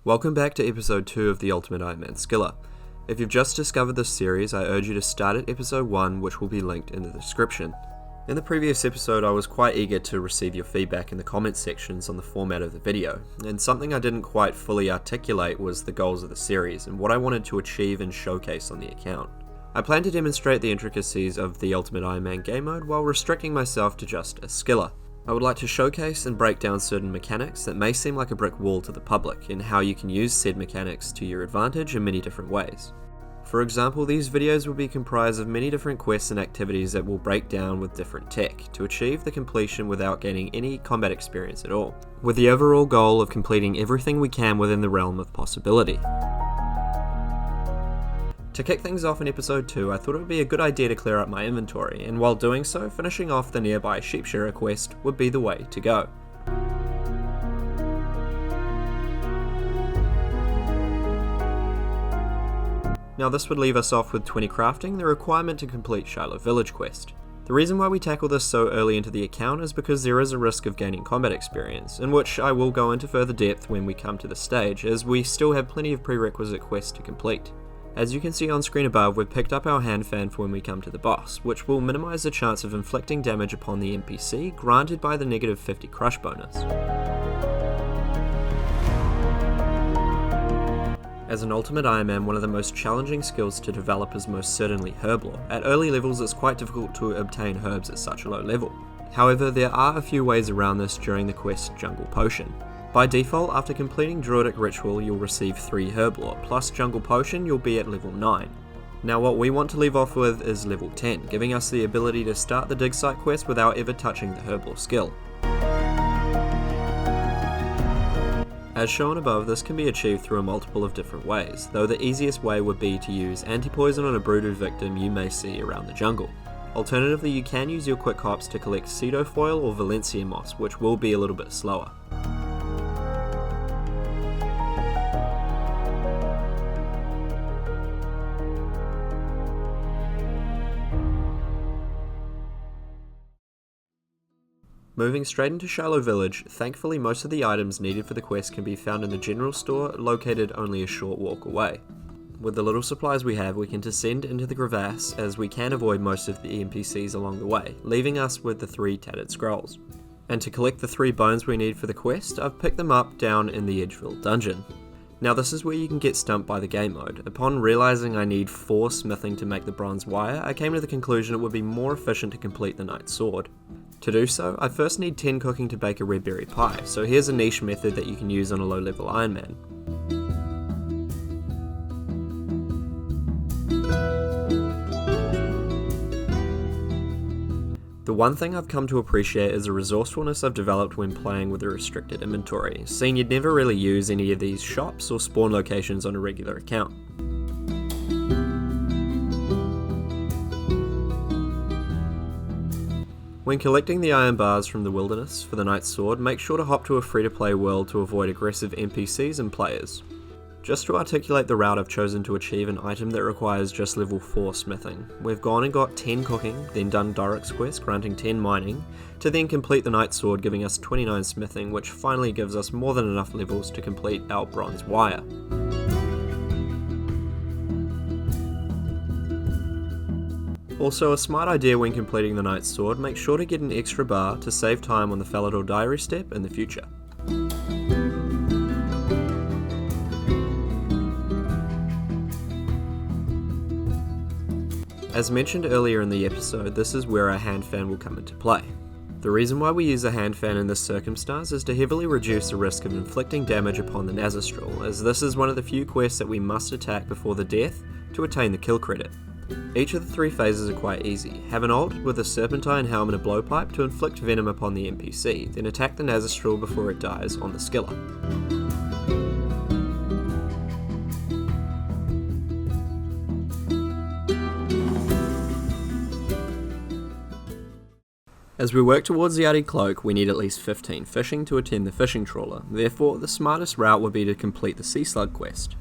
Welcome back to episode 2 of the Ultimate Iron Man Skiller. If you've just discovered this series, I urge you to start at episode 1, which will be linked in the description. In the previous episode, I was quite eager to receive your feedback in the comments sections on the format of the video, and something I didn't quite fully articulate was the goals of the series and what I wanted to achieve and showcase on the account. I plan to demonstrate the intricacies of the Ultimate Iron Man game mode while restricting myself to just a skiller. I would like to showcase and break down certain mechanics that may seem like a brick wall to the public and how you can use said mechanics to your advantage in many different ways. For example, these videos will be comprised of many different quests and activities that will break down with different tech to achieve the completion without gaining any combat experience at all, with the overall goal of completing everything we can within the realm of possibility. To kick things off in episode 2, I thought it would be a good idea to clear up my inventory, and while doing so, finishing off the nearby sheep shearer quest would be the way to go. Now this would leave us off with 20 crafting, the requirement to complete Shiloh Village quest. The reason why we tackle this so early into the account is because there is a risk of gaining combat experience, in which I will go into further depth when we come to this stage, as we still have plenty of prerequisite quests to complete. As you can see on screen above, we've picked up our hand fan for when we come to the boss, which will minimise the chance of inflicting damage upon the NPC granted by the negative 50 crush bonus. As an Ultimate Iron Man, one of the most challenging skills to develop is most certainly Herblore. At early levels it's quite difficult to obtain herbs at such a low level. However, there are a few ways around this during the quest Jungle Potion. By default, after completing Druidic Ritual, you'll receive 3 Herblore, plus Jungle Potion you'll be at level 9. Now what we want to leave off with is level 10, giving us the ability to start the dig site quest without ever touching the Herblore skill. As shown above, this can be achieved through a multiple of different ways, though the easiest way would be to use anti-poison on a brooded victim you may see around the jungle. Alternatively, you can use your quick hops to collect Cedo Foil or Valencia Moss, which will be a little bit slower. Moving straight into Shiloh Village, thankfully most of the items needed for the quest can be found in the general store, located only a short walk away. With the little supplies we have, we can descend into the crevasse as we can avoid most of the NPCs along the way, leaving us with the 3 tattered scrolls. And to collect the 3 bones we need for the quest, I've picked them up down in the Edgeville dungeon. Now this is where you can get stumped by the game mode. Upon realising I need 4 smithing to make the bronze wire, I came to the conclusion it would be more efficient to complete the knight's sword. To do so, I first need 10 cooking to bake a red berry pie, so here's a niche method that you can use on a low level Iron Man. The one thing I've come to appreciate is the resourcefulness I've developed when playing with a restricted inventory, seeing you'd never really use any of these shops or spawn locations on a regular account. When collecting the iron bars from the wilderness for the knight's sword, make sure to hop to a free-to-play world to avoid aggressive NPCs and players. Just to articulate the route I've chosen to achieve an item that requires just level 4 smithing, we've gone and got 10 cooking, then done Doric's quest granting 10 mining, to then complete the knight's sword giving us 29 smithing, which finally gives us more than enough levels to complete our bronze wire. Also, a smart idea when completing the knight's sword, make sure to get an extra bar to save time on the Falador diary step in the future. As mentioned earlier in the episode, this is where our hand fan will come into play. The reason why we use a hand fan in this circumstance is to heavily reduce the risk of inflicting damage upon the Nazistrel, as this is one of the few quests that we must attack before the death to attain the kill credit. Each of the 3 phases are quite easy. Have an ult with a serpentine helm and a blowpipe to inflict venom upon the NPC, then attack the Nazistrel before it dies on the skiller. As we work towards the Arty Cloak, we need at least 15 fishing to attend the fishing trawler, therefore the smartest route would be to complete the Sea Slug quest.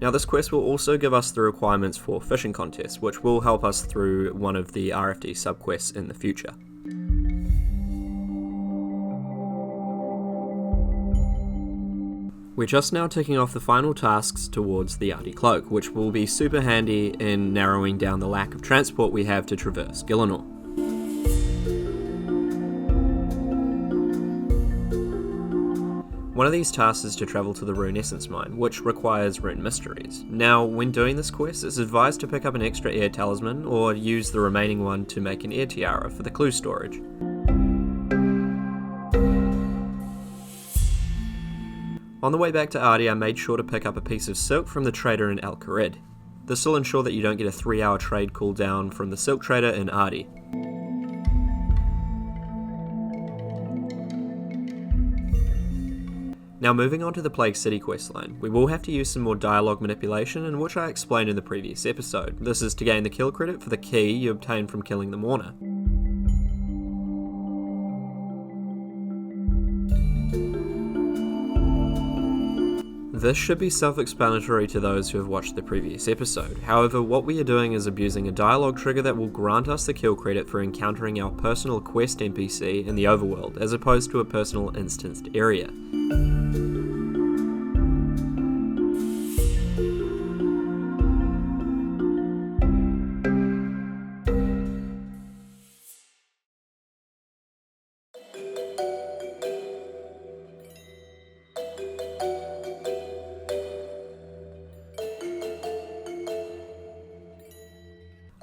Now this quest will also give us the requirements for fishing contests, which will help us through one of the RFD subquests in the future. We're just now ticking off the final tasks towards the Arty Cloak, which will be super handy in narrowing down the lack of transport we have to traverse Gielinor. One of these tasks is to travel to the Rune Essence Mine, which requires Rune Mysteries. Now, when doing this quest, it's advised to pick up an extra ear talisman, or use the remaining one to make an ear tiara for the clue storage. On the way back to Arty, I made sure to pick up a piece of silk from the trader in Al Kharid. This will ensure that you don't get a 3-hour trade cooldown from the silk trader in Arty. Now moving on to the Plague City questline, we will have to use some more dialogue manipulation, in which I explained in the previous episode. This is to gain the kill credit for the key you obtain from killing the Mourner. This should be self-explanatory to those who have watched the previous episode. However, what we are doing is abusing a dialogue trigger that will grant us the kill credit for encountering our personal quest NPC in the overworld, as opposed to a personal instanced area.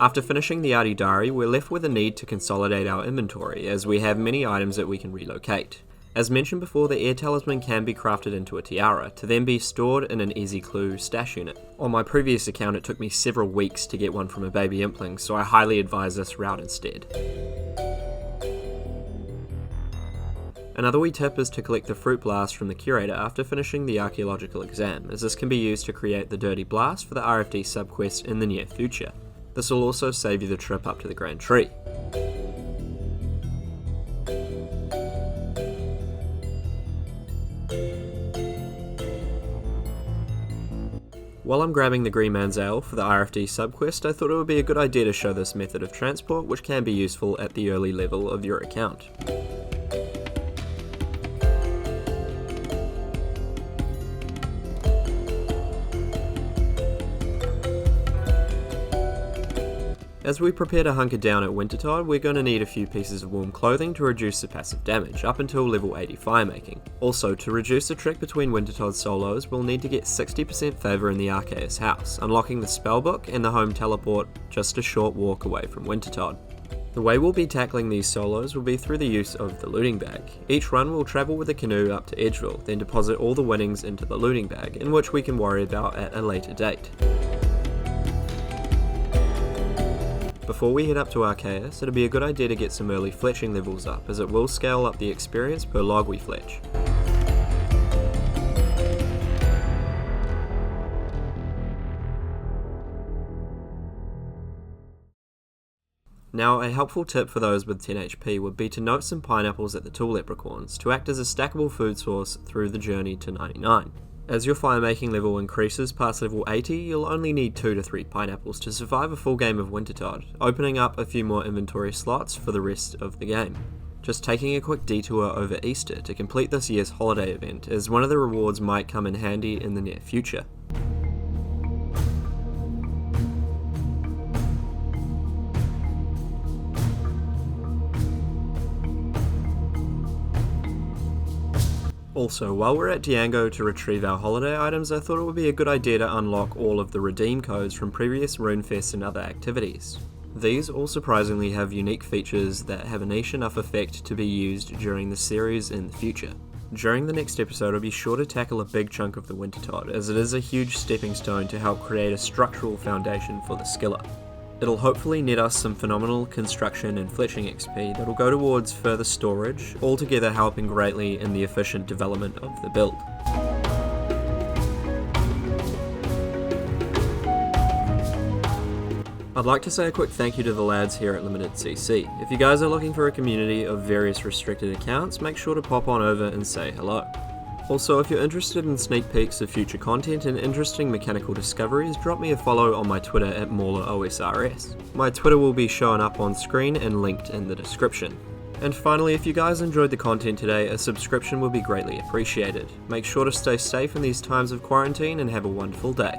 After finishing the Arty Diary, we're left with a need to consolidate our inventory, as we have many items that we can relocate. As mentioned before, the ear talisman can be crafted into a tiara, to then be stored in an Easy Clue stash unit. On my previous account, it took me several weeks to get one from a baby impling, so I highly advise this route instead. Another wee tip is to collect the Fruit Blast from the Curator after finishing the archaeological exam, as this can be used to create the Dirty Blast for the RFD subquest in the near future. This will also save you the trip up to the Grand Tree. While I'm grabbing the Green Man's Ale for the RFD subquest, I thought it would be a good idea to show this method of transport, which can be useful at the early level of your account. As we prepare to hunker down at Wintertodt, we're going to need a few pieces of warm clothing to reduce the passive damage, up until level 80 firemaking. Also, to reduce the trek between Wintertodt solos, we'll need to get 60% favour in the Arceus house, unlocking the spellbook and the home teleport just a short walk away from Wintertodt. The way we'll be tackling these solos will be through the use of the looting bag. Each run will travel with a canoe up to Edgeville, then deposit all the winnings into the looting bag, in which we can worry about at a later date. Before we head up to Arceus, it'll be a good idea to get some early fletching levels up, as it will scale up the experience per log we fletch. Now, a helpful tip for those with 10 HP would be to note some pineapples at the Tool Leprechauns to act as a stackable food source through the journey to 99. As your firemaking level increases past level 80, you'll only need 2 to 3 pineapples to survive a full game of Wintertodt, opening up a few more inventory slots for the rest of the game. Just taking a quick detour over Easter to complete this year's holiday event, as one of the rewards might come in handy in the near future. Also, while we're at Diango to retrieve our holiday items, I thought it would be a good idea to unlock all of the redeem codes from previous Runefests and other activities. These all surprisingly have unique features that have a niche enough effect to be used during the series in the future. During the next episode, I'll be sure to tackle a big chunk of the Wintertodt, as it is a huge stepping stone to help create a structural foundation for the skiller. It'll hopefully net us some phenomenal construction and fletching XP that'll go towards further storage, altogether helping greatly in the efficient development of the build. I'd like to say a quick thank you to the lads here at Limited CC. If you guys are looking for a community of various restricted accounts, make sure to pop on over and say hello. Also, if you're interested in sneak peeks of future content and interesting mechanical discoveries, drop me a follow on my Twitter at OSRS. My Twitter will be shown up on screen and linked in the description. And finally, if you guys enjoyed the content today, a subscription would be greatly appreciated. Make sure to stay safe in these times of quarantine and have a wonderful day.